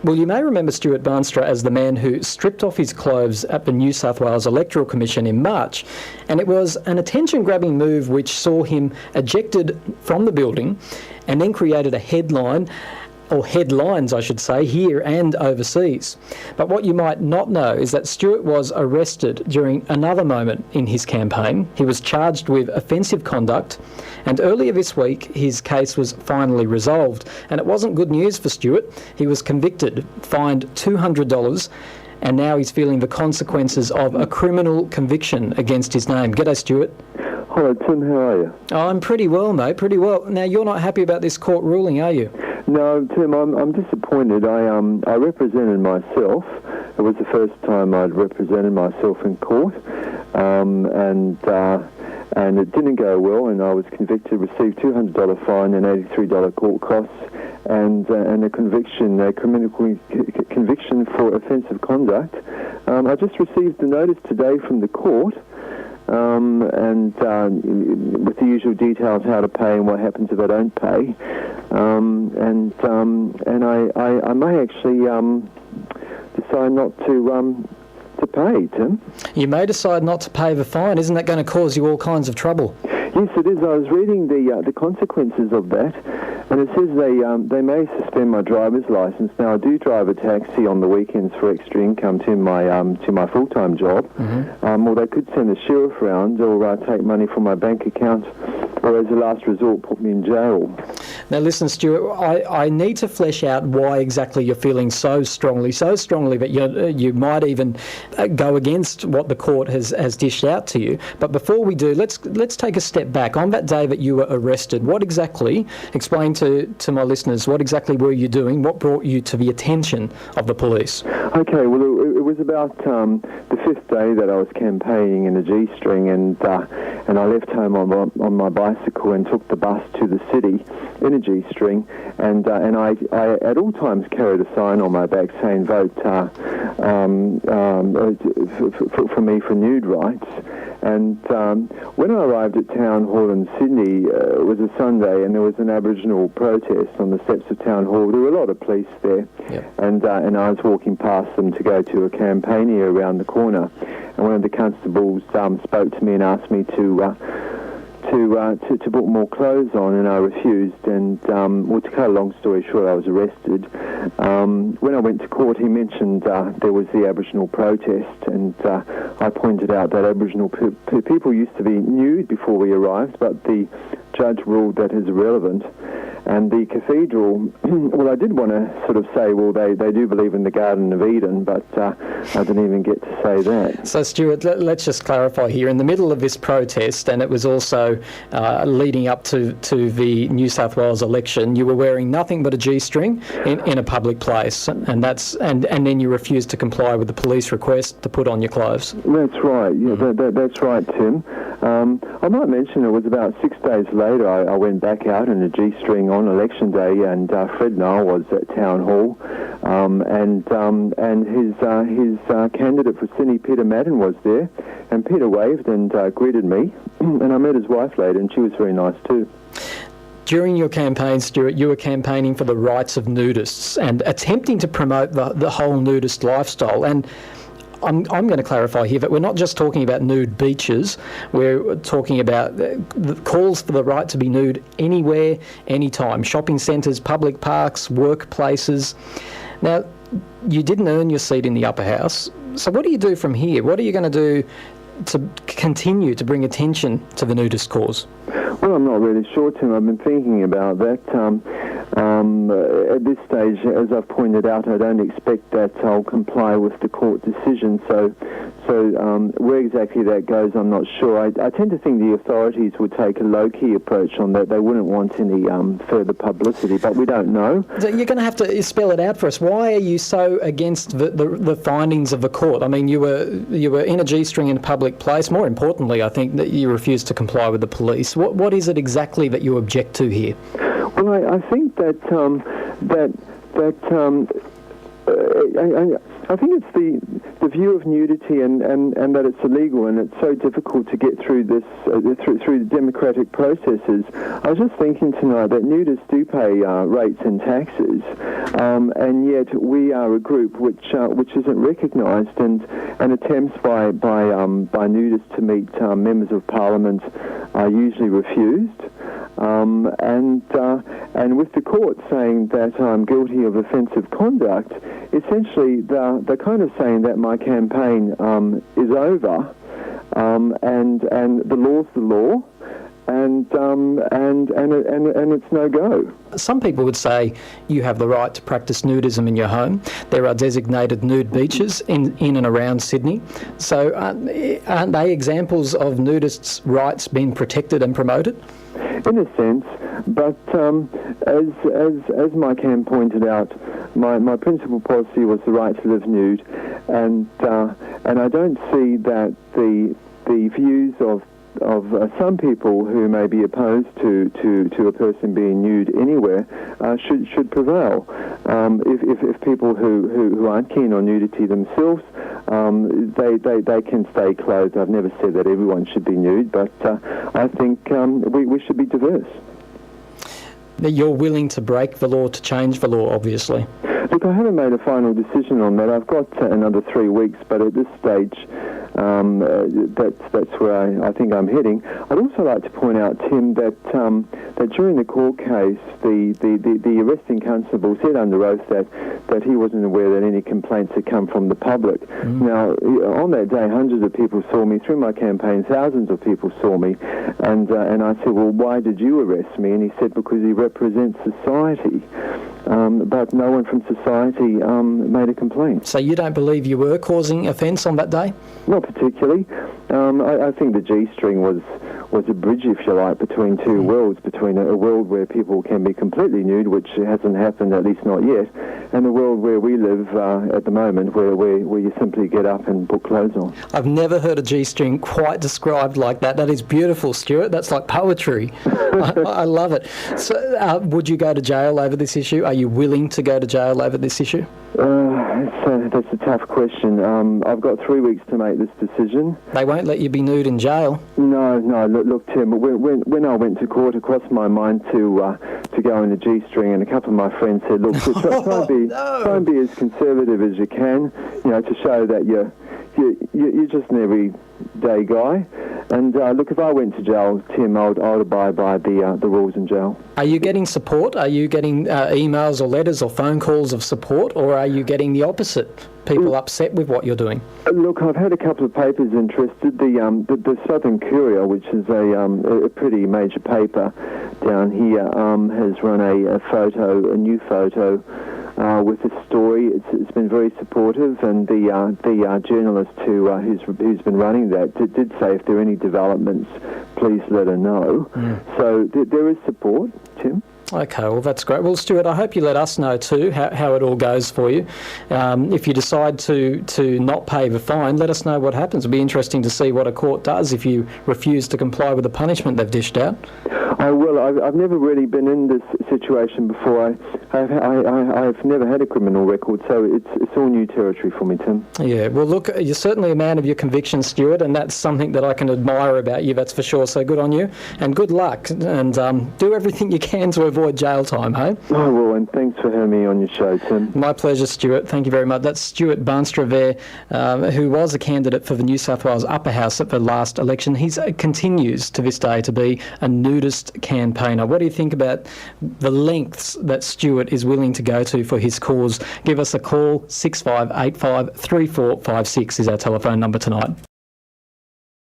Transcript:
Well, you may remember Stuart Baanstra as the man who stripped off his clothes at the New South Wales Electoral Commission in March, and it was an attention-grabbing move which saw him ejected from the building and then created a headline, or headlines I should say, here and overseas. But what you might not know is that Stuart was arrested during another moment in his campaign. He was charged with offensive conduct, and earlier this week his case was finally resolved. And it wasn't good news for Stuart. He was convicted, fined $200, and now he's feeling the consequences of a criminal conviction against his name. G'day, Stuart. Hello, Tim. How are you? Oh, I'm pretty well, mate, pretty well. Now, you're not happy about this court ruling, are you? No, Tim, I'm disappointed. I represented myself. It was the first time I'd represented myself in court, and it didn't go well. And I was convicted, received $200 fine and $83 court costs, and a conviction, a criminal conviction for offensive conduct. I just received a notice today from the court. With the usual details, how to pay and what happens if I don't pay, I may actually decide not to pay, Tim. You may decide not to pay the fine. Isn't that going to cause you all kinds of trouble? Yes, it is. I was reading the consequences of that, and it says they may suspend my driver's license. Now, I do drive a taxi on the weekends for extra income to my full-time job, or they could send the sheriff around, or take money from my bank account, or as a last resort, put me in jail. Now, listen, Stuart, I need to flesh out why exactly you're feeling so strongly that you might even go against what the court has dished out to you. But before we do, let's take a step back. On that day that you were arrested, what exactly, explain to my listeners, what exactly were you doing? What brought you to the attention of the police? Okay, well, it was about the fifth day that I was campaigning in a G-string, and I left home on my bicycle and took the bus to the city in a G-string, and I at all times carried a sign on my back saying vote for me for Nude rights. And when I arrived at Town Hall in Sydney, it was a Sunday, and there was an Aboriginal protest on the steps of Town Hall. There were a lot of police there, and I was walking past them to go to a campaign here around the corner, and one of the constables spoke to me and asked me to put more clothes on, and I refused. And well, to cut a long story short, I was arrested. When I went to court, he mentioned there was the Aboriginal protest, and I pointed out that Aboriginal people used to be nude before we arrived, but the judge ruled that is irrelevant. And the cathedral, well, I did want to sort of say, well, they do believe in the Garden of Eden, but I didn't even get to say that. So, Stuart, let's just clarify here. In the middle of this protest, and it was also leading up to the New South Wales election, you were wearing nothing but a G-string in a public place, and then you refused to comply with the police request to put on your clothes. That's right. Yeah, that's right, Tim. I might mention it was about 6 days later I went back out in a G-string on election day, and Fred Nile was at Town Hall, and his candidate for Sydney, Peter Madden, was there, and Peter waved and greeted me, and I met his wife later, and she was very nice too. During your campaign, Stuart, you were campaigning for the rights of nudists and attempting to promote the whole nudist lifestyle. And I'm going to clarify here that we're not just talking about nude beaches. We're talking about the calls for the right to be nude anywhere, anytime. Shopping centres, public parks, workplaces. Now, you didn't earn your seat in the upper house. So what do you do from here? What are you going to do to continue to bring attention to the nudist cause? Well, I'm not really sure, Tim. I've been thinking about that. At this stage, as I've pointed out, I don't expect that I'll comply with the court decision. So where exactly that goes, I'm not sure. I tend to think the authorities would take a low-key approach on that. They wouldn't want any further publicity, but we don't know. So you're going to have to spell it out for us. Why are you so against the findings of the court? I mean, you were in a G-string in a public place. More importantly, I think that you refused to comply with the police. What is it exactly that you object to here? Well, I think that I think it's the view of nudity and that it's illegal and it's so difficult to get through this through the democratic processes. I was just thinking tonight that nudists do pay rates and taxes, and yet we are a group which isn't recognised, and attempts by nudists to meet members of parliament are usually refused. And with the court saying that I'm guilty of offensive conduct, essentially they're kind of saying that my campaign is over, and the law's the law, and it's no go. Some people would say you have the right to practice nudism in your home. There are designated nude beaches in and around Sydney. So aren't they examples of nudists' rights being protected and promoted? In a sense, but as my CAM pointed out, my principal policy was the right to live nude, and I don't see that the views of some people who may be opposed to a person being nude anywhere should prevail. If people who aren't keen on nudity themselves, they can stay clothed. I've never said that everyone should be nude, but I think we should be diverse. You're willing to break the law to change the law, obviously. Look, I haven't made a final decision on that. I've got another 3 weeks, but at this stage, that's where I think I'm heading. I'd also like to point out, Tim, that during the court case, the arresting constable said under oath that he wasn't aware that any complaints had come from the public. Now, on that day, hundreds of people saw me. Through my campaign, thousands of people saw me, and I said, well, why did you arrest me? And he said, because he represents society. But no one from society made a complaint. So you don't believe you were causing offence on that day? Not particularly. I think the G-string was a bridge, if you like, between two worlds, between a world where people can be completely nude, which hasn't happened, at least not yet, and a world where we live at the moment, where you simply get up and put clothes on. I've never heard a G-string quite described like that. That is beautiful, Stuart. That's like poetry. I love it. So, would you go to jail over this issue? Are you willing to go to jail over this issue? That's a tough question. I've got 3 weeks to make this decision. They won't let you be nude in jail. No. Look, Tim. When I went to court, it crossed my mind to go in a G-string, and a couple of my friends said, "Look, try and be as conservative as you can, to show that you're just an everyday guy." And look, if I went to jail, Tim, I would abide by the rules in jail. Are you getting support? Are you getting emails or letters or phone calls of support, or are you getting the opposite? People upset with what you're doing? Look, I've had a couple of papers interested. The Southern Courier, which is a pretty major paper down here, has run a new photo with a story. It's been very supportive, and the journalist who's been running that did say if there are any developments, please let her know. So there is support, Tim. Okay, well, that's great. Well, Stuart, I hope you let us know too how it all goes for you. If you decide to not pay the fine, let us know what happens. It'll be interesting to see what a court does if you refuse to comply with the punishment they've dished out. I will. I've never really been in this situation before. I've never had a criminal record, so it's all new territory for me, Tim. Yeah, well, look, you're certainly a man of your convictions, Stuart, and that's something that I can admire about you, that's for sure. So good on you, and good luck, and do everything you can to avoid jail time, hey? I will, and thanks for having me on your show, Tim. My pleasure, Stuart. Thank you very much. That's Stuart Baanstra there, who was a candidate for the New South Wales Upper House at the last election. He continues to this day to be a nudist campaigner. What do you think about the lengths that Stuart is willing to go to for his cause? Give us a call. 6585 3456 is our telephone number tonight.